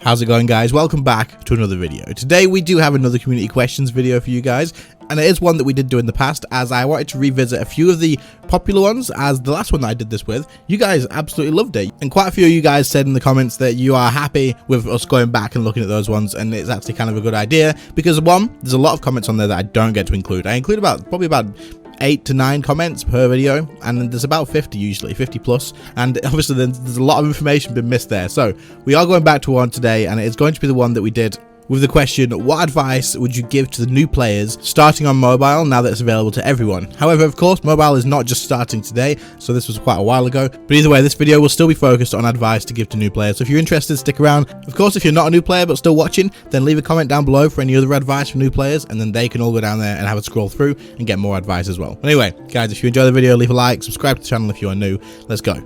How's it going, guys? Welcome back to another video. Today we do have another community questions video for you guys, and it is one that we did do in the past, as I wanted to revisit a few of the popular ones, as the last one that I did this with, you guys absolutely loved it, and quite a few of you guys said in the comments that you are happy with us going back and looking at those ones, and it's actually kind of a good idea, because one, there's a lot of comments on there that I don't get to include. I include probably about 8 to 9 comments per video, and there's about 50 usually, 50 plus, and obviously there's a lot of information been missed there. So we are going back to one today, and it's going to be the one that we did with the question, what advice would you give to the new players starting on mobile now that it's available to everyone? However, of course, mobile is not just starting today, so this was quite a while ago, but either way, this video will still be focused on advice to give to new players. So if you're interested, stick around. Of course, if you're not a new player but still watching, then leave a comment down below for any other advice from new players, and then they can all go down there and have a scroll through and get more advice as well. Anyway, guys, if you enjoy the video, leave a like, subscribe to the channel if you are new. Let's go.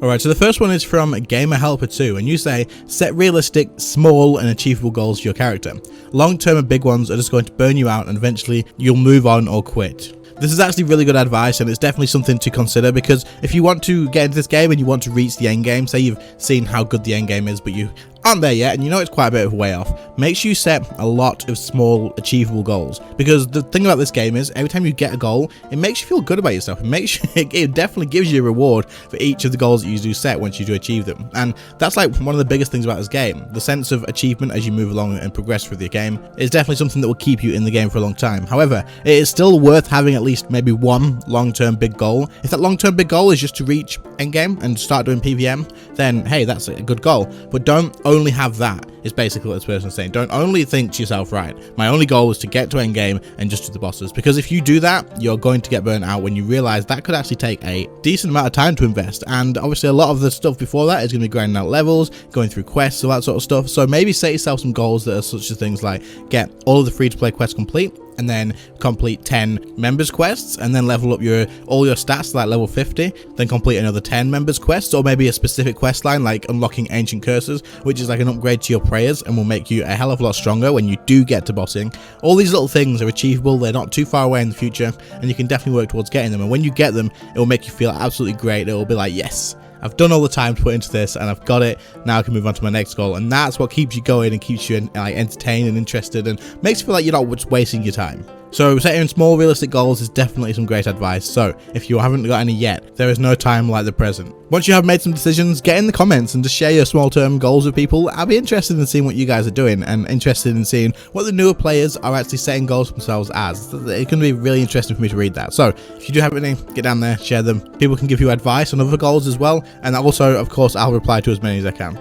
Alright, so the first one is from GamerHelper2, and you say, set realistic, small and achievable goals for your character. Long-term and big ones are just going to burn you out, and eventually you'll move on or quit. This is actually really good advice, and it's definitely something to consider, because if you want to get into this game and you want to reach the end game, say you've seen how good the end game is but you aren't there yet and you know it's quite a bit of a way off, make sure you set a lot of small achievable goals, because the thing about this game is every time you get a goal, it makes you feel good about yourself. It definitely gives you a reward for each of the goals that you do set once you do achieve them, and that's like one of the biggest things about this game. The sense of achievement as you move along and progress through the game is definitely something that will keep you in the game for a long time. However, it is still worth having at least maybe one long-term big goal. If that long-term big goal is just to reach endgame and start doing PVM, then hey, that's a good goal, but don't only have that, is basically what this person is saying. Don't only think to yourself, right, my only goal is to get to endgame and just do the bosses, because if you do that, you're going to get burnt out when you realize that could actually take a decent amount of time to invest, and obviously a lot of the stuff before that is going to be grinding out levels, going through quests, all that sort of stuff. So maybe set yourself some goals that are such as things like get all of the free-to-play quests complete, and then complete 10 members quests, and then level up all your stats to like level 50, then complete another 10 members quests, or maybe a specific quest line like unlocking ancient curses, which is like an upgrade to your prayers and will make you a hell of a lot stronger when you do get to bossing. All these little things are achievable, they're not too far away in the future, and you can definitely work towards getting them, and when you get them, it will make you feel absolutely great. It will be like, yes, I've done all the time to put into this and I've got it, now I can move on to my next goal, and that's what keeps you going and keeps you like entertained and interested and makes you feel like you're not just wasting your time. So setting small realistic goals is definitely some great advice. So if you haven't got any yet, there is no time like the present. Once you have made some decisions, get in the comments and just share your small term goals with people. I'll be interested in seeing what you guys are doing, and interested in seeing what the newer players are actually setting goals for themselves as. It's going to be really interesting for me to read that. So if you do have any, get down there, share them. People can give you advice on other goals as well, and also, of course, I'll reply to as many as I can.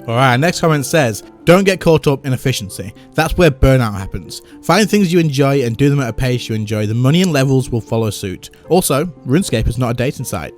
Alright, next comment says, don't get caught up in efficiency. That's where burnout happens. Find things you enjoy and do them at a pace you enjoy. The money and levels will follow suit. Also, RuneScape is not a dating site.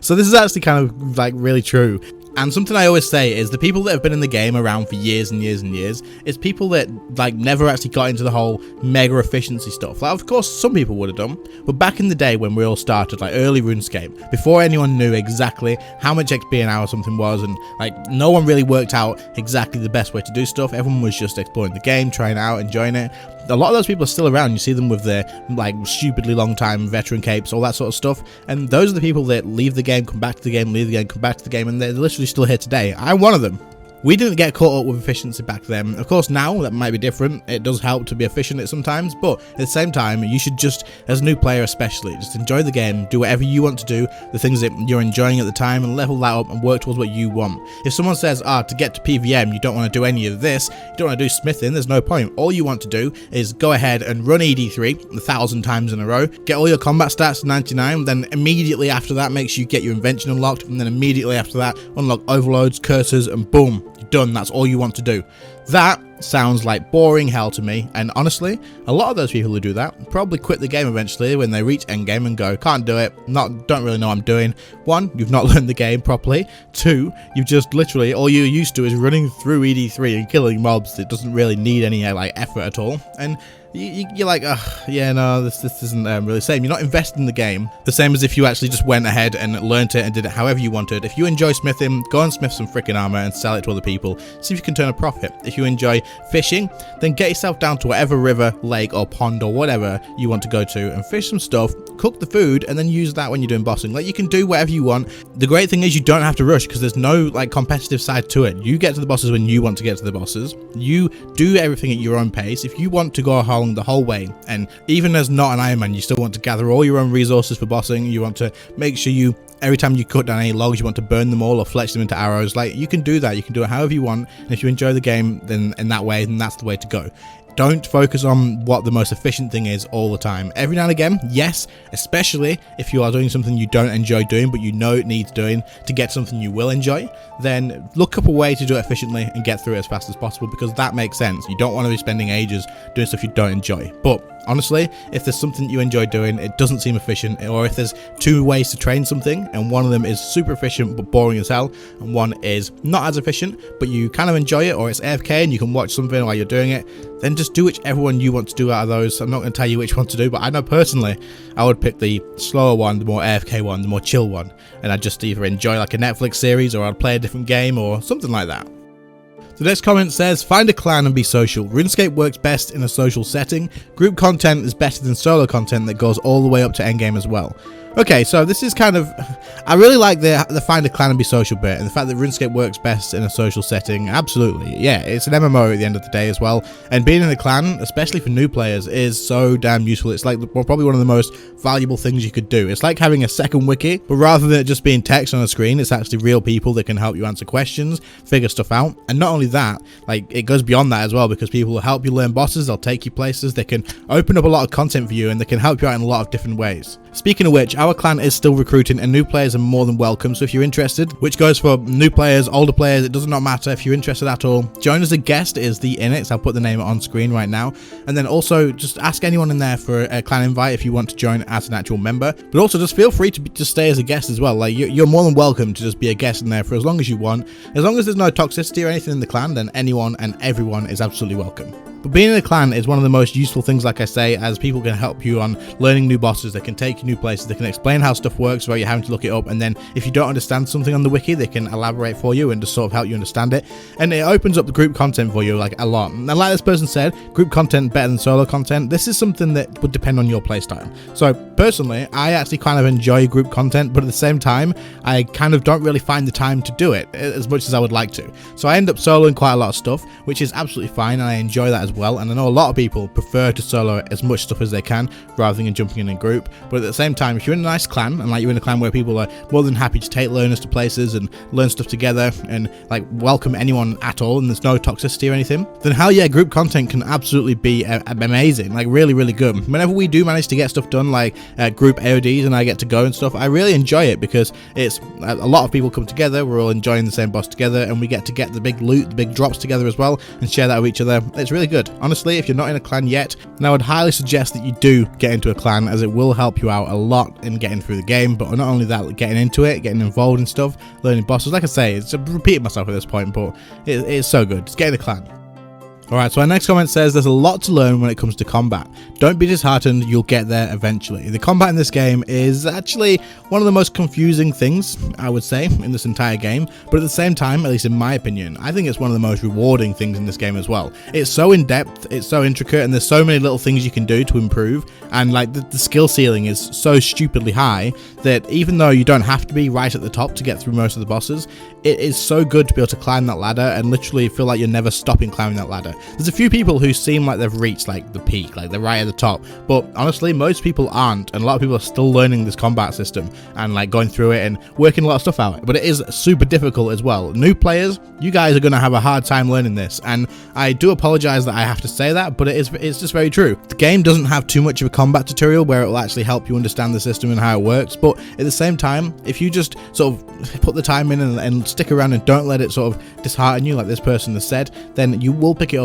So this is actually kind of like really true. And something I always say is the people that have been in the game around for years and years and years, it's people that like never actually got into the whole mega efficiency stuff. Like, of course, some people would have done, but back in the day when we all started, like early RuneScape, before anyone knew exactly how much XP an hour something was, and like no one really worked out exactly the best way to do stuff, everyone was just exploring the game, trying it out, enjoying it. A lot of those people are still around. You see them with their like stupidly long time veteran capes, all that sort of stuff, and those are the people that leave the game, come back to the game, leave the game, come back to the game, and they're literally still here today. I'm one of them. We didn't get caught up with efficiency back then. Of course, now that might be different. It does help to be efficient at sometimes, but at the same time, you should just, as a new player especially, just enjoy the game, do whatever you want to do, the things that you're enjoying at the time, and level that up and work towards what you want. If someone says, to get to PVM, you don't want to do any of this, you don't want to do smithing, there's no point. All you want to do is go ahead and run ED3 1,000 times in a row, get all your combat stats to 99, then immediately after that, make sure you get your invention unlocked, and then immediately after that, unlock overloads, curses, and boom, done. That's all you want to do. That sounds like boring hell to me, and honestly, a lot of those people who do that probably quit the game eventually when they reach endgame and go, can't do it, don't really know what I'm doing. 1, you've not learned the game properly. 2, you've just literally, all you're used to is running through ED3 and killing mobs. It doesn't really need any like effort at all. And you're like, oh, yeah, no, this isn't really the same. You're not invested in the game the same as if you actually just went ahead and learned it and did it however you wanted. If you enjoy smithing, go and smith some freaking armor and sell it to other people. See if you can turn a profit. If you enjoy fishing, then get yourself down to whatever river, lake, or pond, or whatever you want to go to and fish some stuff, cook the food, and then use that when you're doing bossing. Like, you can do whatever you want. The great thing is you don't have to rush because there's no like competitive side to it. You get to the bosses when you want to get to the bosses. You do everything at your own pace. If you want to go along the whole way, and even as not an Iron Man, you still want to gather all your own resources for bossing, you want to make sure you, every time you cut down any logs, you want to burn them all or fletch them into arrows. Like, you can do that. You can do it however you want. And if you enjoy the game, then in that way, then that's the way to go. Don't focus on what the most efficient thing is all the time. Every now and again, yes, especially if you are doing something you don't enjoy doing, but you know it needs doing to get something you will enjoy, then look up a way to do it efficiently and get through it as fast as possible, because that makes sense. You don't want to be spending ages doing stuff you don't enjoy. But honestly, if there's something you enjoy doing, it doesn't seem efficient, or if there's two ways to train something and one of them is super efficient but boring as hell, and one is not as efficient but you kind of enjoy it, or it's AFK and you can watch something while you're doing it, then just do whichever one you want to do out of those. I'm not going to tell you which one to do, but I know personally I would pick the slower one, the more AFK one, the more chill one, and I'd just either enjoy like a Netflix series, or I'd play a different game or something like that. The next comment says, find a clan and be social. RuneScape works best in a social setting. Group content is better than solo content that goes all the way up to endgame as well. Okay, so this is kind of, I really like the find a clan and be social bit, and the fact that RuneScape works best in a social setting. Absolutely, yeah, it's an MMO at the end of the day as well, and being in a clan, especially for new players, is so damn useful. It's like probably one of the most valuable things you could do. It's like having a second wiki, but rather than it just being text on a screen, it's actually real people that can help you answer questions, figure stuff out, and not only that, like, it goes beyond that as well, because people will help you learn bosses, they'll take you places, they can open up a lot of content for you, and they can help you out in a lot of different ways. Speaking of which, our clan is still recruiting, and new players are more than welcome, so if you're interested, which goes for new players, older players, it does not matter. If you're interested at all, join as a guest is the init, so I'll put the name on screen right now, and then also just ask anyone in there for a clan invite if you want to join as an actual member, but also just feel free to just stay as a guest as well. Like, you're more than welcome to just be a guest in there for as long as you want. As long as there's no toxicity or anything in the clan, then anyone and everyone is absolutely welcome. But being in a clan is one of the most useful things, like I say, as people can help you on learning new bosses, they can take you new places, they can explain how stuff works without you having to look it up, and then if you don't understand something on the wiki, they can elaborate for you and just sort of help you understand it, and it opens up the group content for you like a lot. And like this person said, group content better than solo content. This is something that would depend on your playstyle. So personally, I actually kind of enjoy group content, but at the same time, I kind of don't really find the time to do it as much as I would like to. So I end up soloing quite a lot of stuff, which is absolutely fine, and I enjoy that as well, and I know a lot of people prefer to solo as much stuff as they can rather than jumping in a group. But at the same time, if you're in a nice clan, and like you're in a clan where people are more than happy to take learners to places and learn stuff together and like welcome anyone at all, and there's no toxicity or anything, then hell yeah, group content can absolutely be amazing, like really, really good. Whenever we do manage to get stuff done, like group AODs, and I get to go and stuff, I really enjoy it, because it's a lot of people come together, we're all enjoying the same boss together, and we get to get the big loot, the big drops together as well, and share that with each other. It's really good. Honestly, if you're not in a clan yet, then I would highly suggest that you do get into a clan, as it will help you out a lot in getting through the game. But not only that, getting into it, getting involved in stuff, learning bosses. Like I say, it's repeating myself at this point, but it's so good. Just get in a clan. Alright, so our next comment says, there's a lot to learn when it comes to combat. Don't be disheartened, you'll get there eventually. The combat in this game is actually one of the most confusing things, I would say, in this entire game, but at the same time, at least in my opinion, I think it's one of the most rewarding things in this game as well. It's so in-depth, it's so intricate, and there's so many little things you can do to improve, and like the skill ceiling is so stupidly high that even though you don't have to be right at the top to get through most of the bosses, it is so good to be able to climb that ladder and literally feel like you're never stopping climbing that ladder. There's a few people who seem like they've reached like the peak, like they're right at the top, but honestly most people aren't, and a lot of people are still learning this combat system and like going through it and working a lot of stuff out, but it is super difficult as well. New players, you guys are going to have a hard time learning this, and I do apologize that I have to say that, but it's just very true. The game doesn't have too much of a combat tutorial where it will actually help you understand the system and how it works, but at the same time, if you just sort of put the time in and stick around and don't let it sort of dishearten you like this person has said, then you will pick it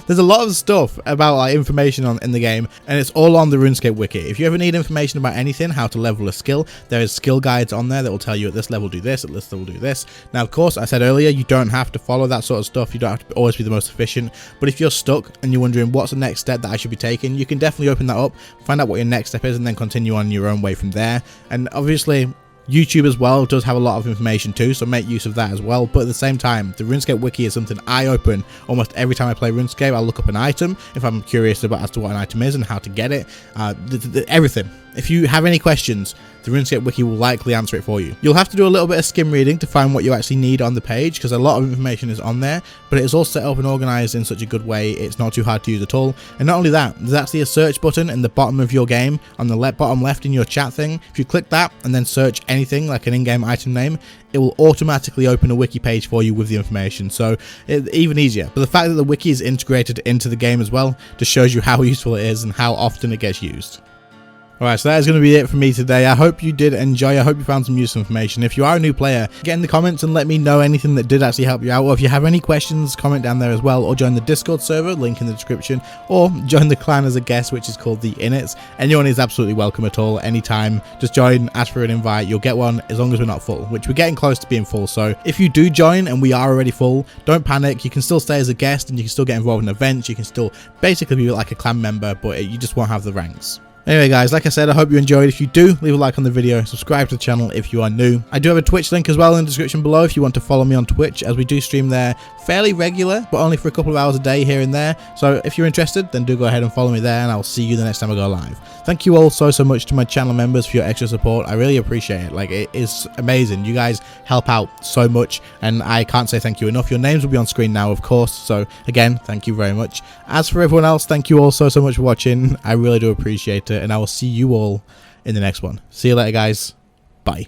there's a lot of stuff about like information in the game, and it's all on the RuneScape wiki. If you ever need information about anything, how to level a skill, there is skill guides on there that will tell you at this level do this, at this level do this. Now of course, I said earlier, you don't have to follow that sort of stuff, you don't have to always be the most efficient, but if you're stuck and you're wondering what's the next step that I should be taking, you can definitely open that up, find out what your next step is, and then continue on your own way from there. And obviously YouTube as well does have a lot of information too, so make use of that as well. But at the same time, the RuneScape wiki is something I open almost every time I play RuneScape. I'll look up an item if I'm curious about as to what an item is and how to get it, everything. If you have any questions, the RuneScape wiki will likely answer it for you. You'll have to do a little bit of skim reading to find what you actually need on the page, because a lot of information is on there, but it's all set up and organized in such a good way it's not too hard to use at all. And not only that, there's actually a search button in the bottom of your game, on the bottom left in your chat thing. If you click that and then search anything like an in-game item name, it will automatically open a wiki page for you with the information, so it's even easier. But the fact that the wiki is integrated into the game as well just shows you how useful it is and how often it gets used. Alright, so that is going to be it for me today. I hope you did enjoy. I hope you found some useful information. If you are a new player, get in the comments and let me know anything that did actually help you out. Or if you have any questions, comment down there as well. Or join the Discord server, link in the description. Or join the clan as a guest, which is called the Inits. Anyone is absolutely welcome at all, anytime. Just join, ask for an invite. You'll get one as long as we're not full, which we're getting close to being full. So if you do join and we are already full, don't panic. You can still stay as a guest and you can still get involved in events. You can still basically be like a clan member, but you just won't have the ranks. Anyway guys, like I said, I hope you enjoyed. If you do, leave a like on the video, subscribe to the channel if you are new. I do have a Twitch link as well in the description below if you want to follow me on Twitch, as we do stream there fairly regular, but only for a couple of hours a day here and there. So if you're interested, then do go ahead and follow me there, and I'll see you the next time I go live. Thank you all so much to my channel members for your extra support. I really appreciate it. Like, it is amazing. You guys help out so much, and I can't say thank you enough. Your names will be on screen now, of course. So again, thank you very much. As for everyone else, thank you all so much for watching. I really do appreciate it, and I will see you all in the next one. See you later, guys. Bye.